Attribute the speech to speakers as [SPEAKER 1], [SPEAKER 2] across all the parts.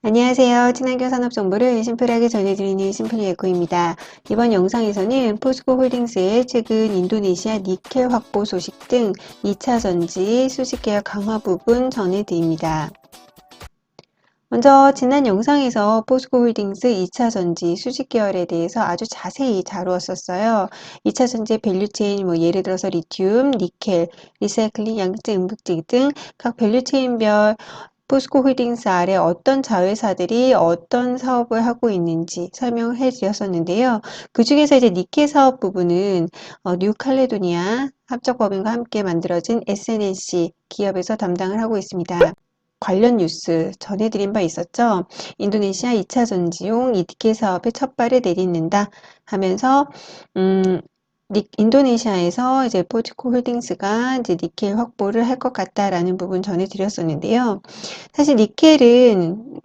[SPEAKER 1] 안녕하세요. 친환경 산업 정보를 심플하게 전해드리는 심플리에코입니다. 이번 영상에서는 포스코홀딩스의 최근 인도네시아 니켈 확보 소식 등 2차 전지 수직 계약 강화 부분 전해드립니다. 먼저 지난 영상에서 포스코홀딩스 2차 전지 수직 계열에 대해서 아주 자세히 다루었었어요. 2차 전지 밸류체인 예를 들어서 리튬, 니켈, 리사이클링, 양극재, 음극재 등 각 밸류체인별 포스코홀딩스 아래 어떤 자회사들이 어떤 사업을 하고 있는지 설명을 해드렸었는데요. 그 중에서 이제 니켈 사업 부분은 뉴칼레도니아 합작법인과 함께 만들어진 SNNC 기업에서 담당을 하고 있습니다. 관련 뉴스 전해드린 바 있었죠. 인도네시아 2차 전지용 니켈 사업에 첫 발을 내딛는다 하면서 인도네시아에서 이제 포스코 홀딩스가 이제 니켈 확보를 할 것 같다라는 부분 전해드렸었는데요. 사실 니켈은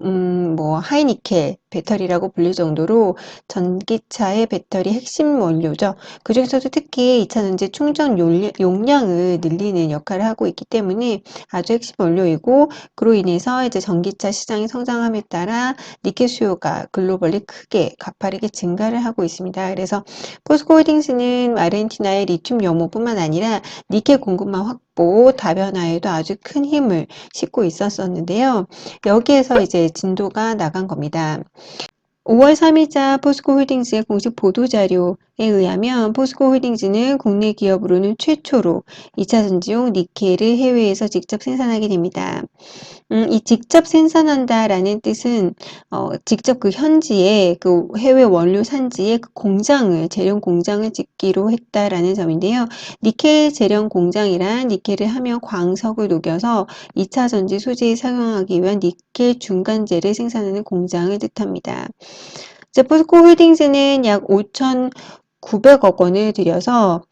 [SPEAKER 1] 하이니켈 배터리라고 불릴 정도로 전기차의 배터리 핵심 원료죠. 그중에서도 특히 2차 전지 충전 용량을 늘리는 역할을 하고 있기 때문에 아주 핵심 원료이고, 그로 인해서 이제 전기차 시장이 성장함에 따라 니켈 수요가 글로벌리 크게 가파르게 증가를 하고 있습니다. 그래서 포스코 홀딩스는 아르헨티나의 리튬 연료뿐만 아니라 니켈 공급망 확보 다변화에도 아주 큰 힘을 싣고 있었는데요. 여기에서 이제 진도가 나간 겁니다. 5월 3일자 포스코홀딩스의 공식 보도자료에 의하면 포스코홀딩스는 국내 기업으로는 최초로 2차 전지용 니켈을 해외에서 직접 생산하게 됩니다. 이 직접 생산한다라는 뜻은 직접 그 현지에 그 해외 원료 산지에 그 공장을 재련 공장을 짓기로 했다라는 점인데요. 니켈 재련 공장이란 니켈을 하면 광석을 녹여서 2차 전지 소재에 사용하기 위한 니켈 중간재를 생산하는 공장을 뜻합니다. 포스코 홀딩스는 약 5,900억 원을 들여서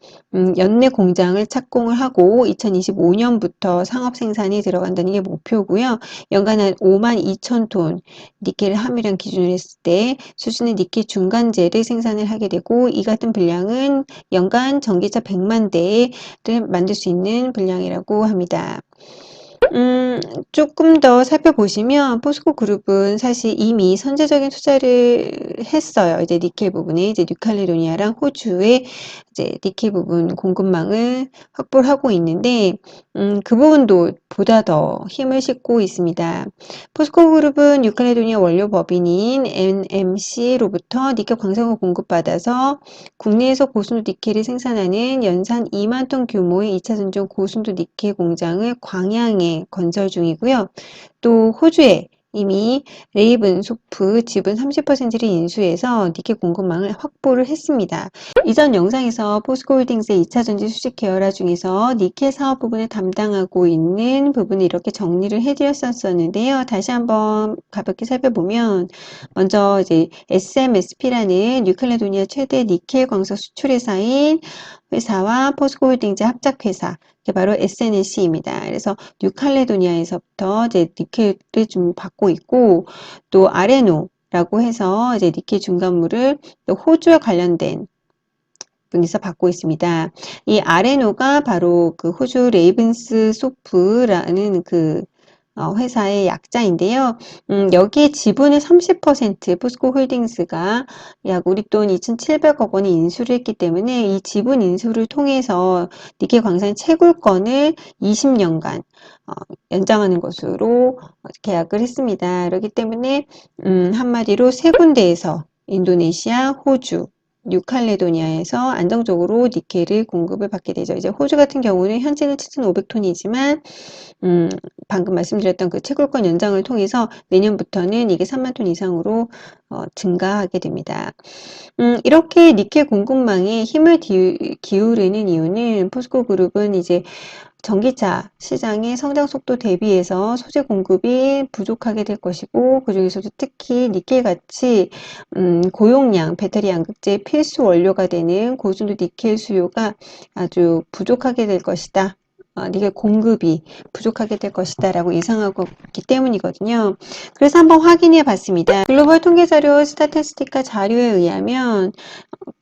[SPEAKER 1] 연내 공장을 착공을 하고 2025년부터 상업 생산이 들어간다는 게 목표고요. 연간 한 5만 2천 톤 니켈 함유량 기준으로 했을 때 수준의 니켈 중간재를 생산을 하게 되고, 이 같은 분량은 연간 전기차 100만 대를 만들 수 있는 분량이라고 합니다. 조금 더 살펴보시면 포스코 그룹은 사실 이미 선제적인 투자를 했어요. 이제 니켈 부분에 이제 뉴칼레도니아랑 호주의 이제 니켈 부분 공급망을 확보를 하고 있는데, 그 부분도 보다 더 힘을 싣고 있습니다. 포스코 그룹은 뉴칼레도니아 원료 법인인 NMC로부터 니켈 광석을 공급받아서 국내에서 고순도 니켈을 생산하는 연산 2만 톤 규모의 2차 전지용 고순도 니켈 공장을 광양에 건설 중이고요. 또 호주에 이미 레이븐소프 지분 30%를 인수해서 니켈 공급망을 확보를 했습니다. 이전 영상에서 포스코홀딩스의 2차 전지 수직 계열화 중에서 니켈 사업 부분을 담당하고 있는 부분을 이렇게 정리를 해드렸었는데요. 다시 한번 가볍게 살펴보면, 먼저 이제 SMSP라는 뉴칼레도니아 최대 니켈 광석 수출 회사인 회사와 포스코홀딩스 합작회사, 이게 바로 SNLC입니다. 그래서 뉴칼레도니아에서부터 이제 니켈을 좀 받고 있고, 또 아레노라고 해서 이제 니켈 중간물을 또 호주와 관련된 분에서 받고 있습니다. 이 아레노가 바로 그 호주 레이븐스 소프라는 그 회사의 약자인데요. 여기에 지분의 30% 포스코 홀딩스가 약 우리 돈 2,700억 원이 인수를 했기 때문에 이 지분 인수를 통해서 니켈 광산 채굴권을 20년간 연장하는 것으로 계약을 했습니다. 그렇기 때문에 한마디로 세 군데에서 인도네시아, 호주, 뉴칼레도니아에서 안정적으로 니켈을 공급을 받게 되죠. 이제 호주 같은 경우는 현재는 7,500톤이지만 방금 말씀드렸던 그 채굴권 연장을 통해서 내년부터는 이게 3만 톤 이상으로 증가하게 됩니다. 이렇게 니켈 공급망에 힘을 기울이는 이유는 포스코 그룹은 이제 전기차 시장의 성장 속도 대비해서 소재 공급이 부족하게 될 것이고, 그중에서도 특히 니켈같이 고용량 배터리 양극재 필수 원료가 되는 고순도 니켈 수요가 아주 부족하게 될 것이다. 니켈 공급이 부족하게 될 것이다 라고 예상하고 있기 때문이거든요. 그래서 한번 확인해 봤습니다. 글로벌 통계자료 스타티스티카 자료에 의하면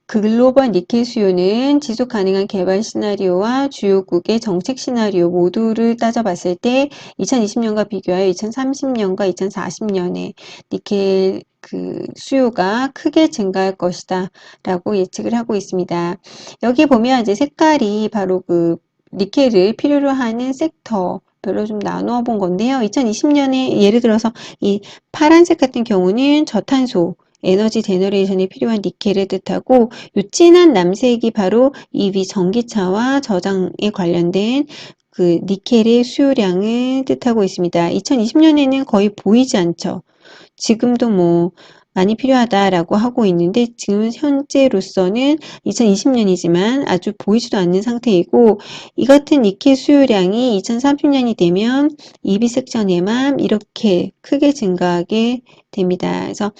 [SPEAKER 1] 글로벌 니켈 수요는 지속 가능한 개발 시나리오와 주요국의 정책 시나리오 모두를 따져봤을 때 2020년과 비교하여 2030년과 2040년에 니켈 수요가 크게 증가할 것이다 라고 예측을 하고 있습니다. 여기 보면 이제 색깔이 바로 니켈을 필요로 하는 섹터 별로 좀 나누어 본 건데요. 2020년에 예를 들어서 이 파란색 같은 경우는 저탄소 에너지 제너레이션에 필요한 니켈을 뜻하고 요 진한 남색이 바로 EV 전기차와 저장에 관련된 니켈의 수요량을 뜻하고 있습니다. 2020년에는 거의 보이지 않죠. 지금도 뭐 많이 필요하다라고 하고 있는데 지금 현재로서는 2020년이지만 아주 보이지도 않는 상태이고 이 같은 니켈 수요량이 2030년이 되면 EV 섹션에만 이렇게 크게 증가하게 됩니다. 그래서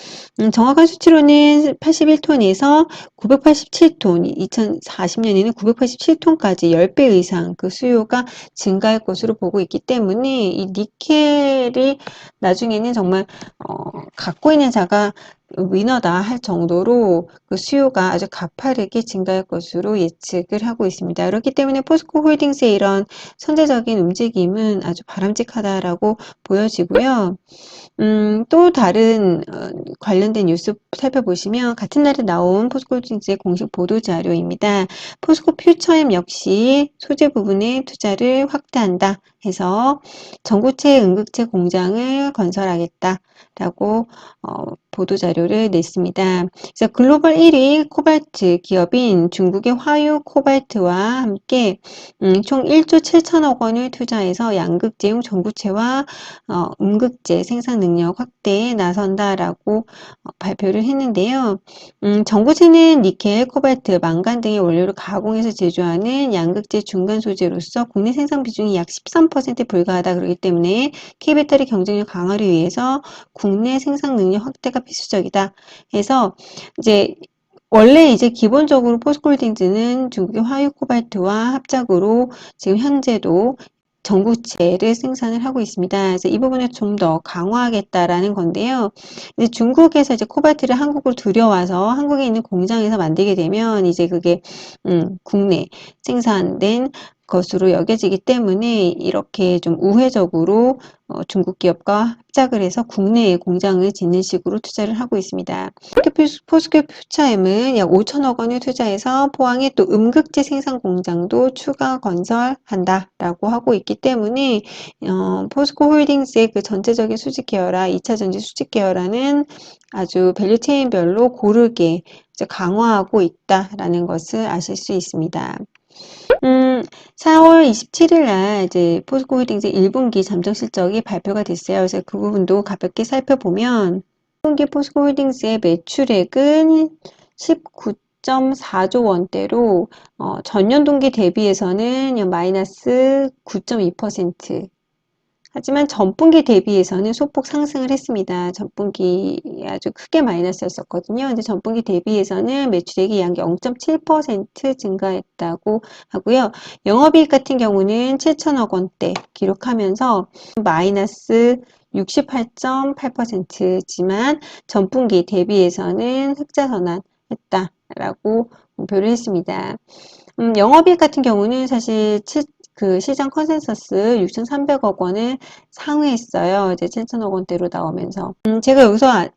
[SPEAKER 1] 정확한 수치로는 81톤에서 987톤, 2040년에는 987톤까지 10배 이상 그 수요가 증가할 것으로 보고 있기 때문에 이 니켈이 나중에는 정말 갖고 있는 자가 위너다 할 정도로 그 수요가 아주 가파르게 증가할 것으로 예측을 하고 있습니다. 그렇기 때문에 포스코 홀딩스의 이런 선제적인 움직임은 아주 바람직하다라고 보여지고요. 또 다른 관련된 뉴스 살펴보시면 같은 날에 나온 포스코홀딩스의 공식 보도 자료입니다. 포스코 퓨처엠 역시 소재 부분에 투자를 확대한다 해서 전고체 응급체 공장을 건설하겠다. 라고 보도 자료를 냈습니다. 그래서 글로벌 1위 코발트 기업인 중국의 화유 코발트와 함께 총 1조 7천억 원을 투자해서 양극재용 전구체와 음극재 생산 능력 확대에 나선다라고 발표를 했는데요. 전구체는 니켈, 코발트, 망간 등의 원료를 가공해서 제조하는 양극재 중간 소재로서 국내 생산 비중이 약 13% 불과하다 그러기 때문에 K배터리 경쟁력 강화를 위해서 국내 생산 능력 확대가 필수적이다 해서 이제 원래 이제 기본적으로 포스코홀딩스는 중국의 화유 코발트와 합작으로 지금 현재도 전구체를 생산을 하고 있습니다. 그래서 이 부분을 좀 더 강화하겠다라는 건데요. 이제 중국에서 이제 코발트를 한국으로 들여와서 한국에 있는 공장에서 만들게 되면 이제 그게 국내 생산된 것으로 여겨지기 때문에 이렇게 좀 우회적으로 중국 기업과 합작을 해서 국내에 공장을 짓는 식으로 투자를 하고 있습니다. 포스코 퓨처엠은 약 5천억 원을 투자해서 포항에 또 음극재 생산 공장도 추가 건설한다라고 하고 있기 때문에 포스코 홀딩스의 그 전체적인 수직 계열화, 2차 전지 수직 계열화는 아주 밸류체인별로 고르게 이제 강화하고 있다라는 것을 아실 수 있습니다. 4월 27일 날 이제 포스코 홀딩스 1분기 잠정 실적이 발표가 됐어요. 그래서 그 부분도 가볍게 살펴보면 1분기 포스코 홀딩스의 매출액은 19.4조 원대로 전년 동기 대비해서는 마이너스 9.2%. 하지만 전분기 대비해서는 소폭 상승을 했습니다. 전분기 아주 크게 마이너스였었거든요. 근데 전분기 대비해서는 매출액이 약 0.7% 증가했다고 하고요. 영업이익 같은 경우는 7천억 원대 기록하면서 마이너스 68.8%지만 전분기 대비해서는 흑자 전환했다라고 발표를 했습니다. 영업이익 같은 경우는 사실 그 시장 컨센서스 6,300억 원을 상회했어요. 이제 7천억 원대로 나오면서. 제가 여기서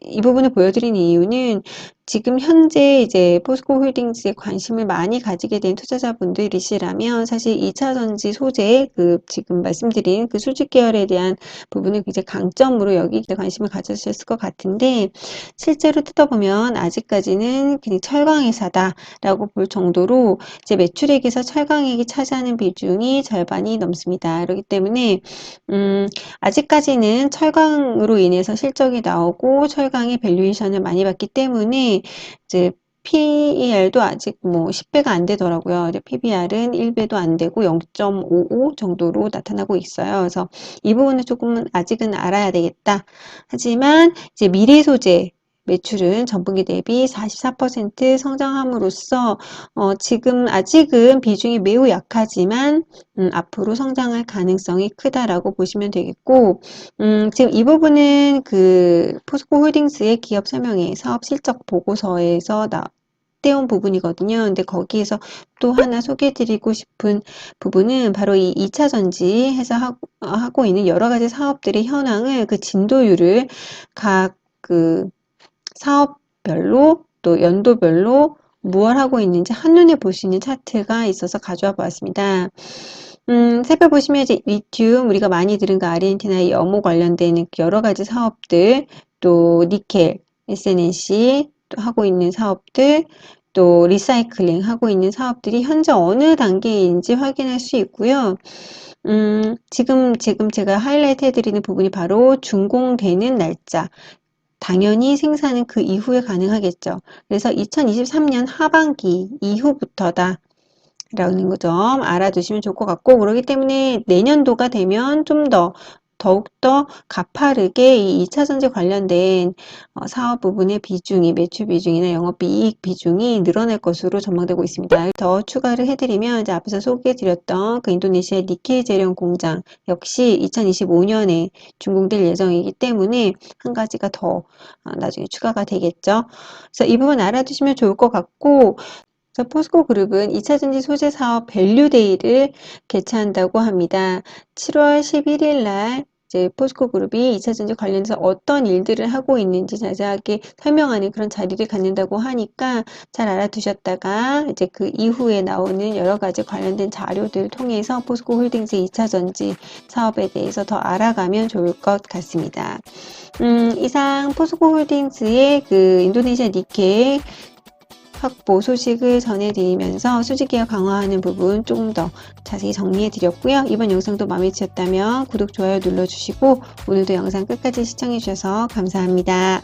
[SPEAKER 1] 이 부분을 보여드리는 이유는 지금 현재 이제 포스코 홀딩스에 관심을 많이 가지게 된 투자자분들이시라면 사실 2차 전지 소재 지금 말씀드린 그 수직 계열에 대한 부분을 굉장히 강점으로 여기 관심을 가져주셨을 것 같은데 실제로 뜯어보면 아직까지는 그냥 철강 회사다라고 볼 정도로 이제 매출액에서 철강액이 차지하는 비중이 절반이 넘습니다. 그렇기 때문에 아직까지는 철강으로 인해서 실적이 나오고 철강의 밸류에이션을 많이 받기 때문에 이제 PER도 아직 뭐 10배가 안 되더라고요. PBR은 1배도 안 되고 0.55 정도로 나타나고 있어요. 그래서 이 부분은 조금은 아직은 알아야 되겠다. 하지만 이제 미래 소재 매출은 전분기 대비 44% 성장함으로써 지금 아직은 비중이 매우 약하지만 앞으로 성장할 가능성이 크다라고 보시면 되겠고 지금 이 부분은 그 포스코 홀딩스의 기업 설명회 사업 실적 보고서에서 떼온 부분이거든요. 근데 거기에서 또 하나 소개해드리고 싶은 부분은 바로 이 2차 전지해서 하고 있는 여러 가지 사업들의 현황을 그 진도율을 각 그 사업별로 또 연도별로 무엇 하고 있는지 한눈에 볼 수 있는 차트가 있어서 가져와 보았습니다. 살펴보시면 이제 리튬, 우리가 많이 들은 그 아르헨티나의 염호 관련된 여러 가지 사업들, 또 니켈, SNNC 또 하고 있는 사업들, 또 리사이클링 하고 있는 사업들이 현재 어느 단계인지 확인할 수 있고요. 지금 제가 하이라이트 해드리는 부분이 바로 준공되는 날짜. 당연히 생산은 그 이후에 가능하겠죠. 그래서 2023년 하반기 이후부터다. 라는 점 알아두시면 좋을 것 같고, 그렇기 때문에 내년도가 되면 좀 더욱더 가파르게 이 2차 전지 관련된 사업 부분의 비중이, 매출 비중이나 영업이익 비중이 늘어날 것으로 전망되고 있습니다. 더 추가를 해드리면, 이제 앞에서 소개해드렸던 그 인도네시아 니켈 재련 공장 역시 2025년에 준공될 예정이기 때문에 한 가지가 더 나중에 추가가 되겠죠. 그래서 이 부분 알아두시면 좋을 것 같고, 포스코그룹은 2차전지 소재 사업 밸류데이를 개최한다고 합니다. 7월 11일 날 이제 포스코그룹이 2차전지 관련해서 어떤 일들을 하고 있는지 자세하게 설명하는 그런 자리를 갖는다고 하니까 잘 알아두셨다가 이제 그 이후에 나오는 여러 가지 관련된 자료들을 통해서 포스코홀딩스 2차전지 사업에 대해서 더 알아가면 좋을 것 같습니다. 이상 포스코홀딩스의 그 인도네시아 니켈 확보 소식을 전해드리면서 수직계약 강화하는 부분 조금 더 자세히 정리해드렸고요. 이번 영상도 마음에 드셨다면 구독, 좋아요 눌러주시고 오늘도 영상 끝까지 시청해주셔서 감사합니다.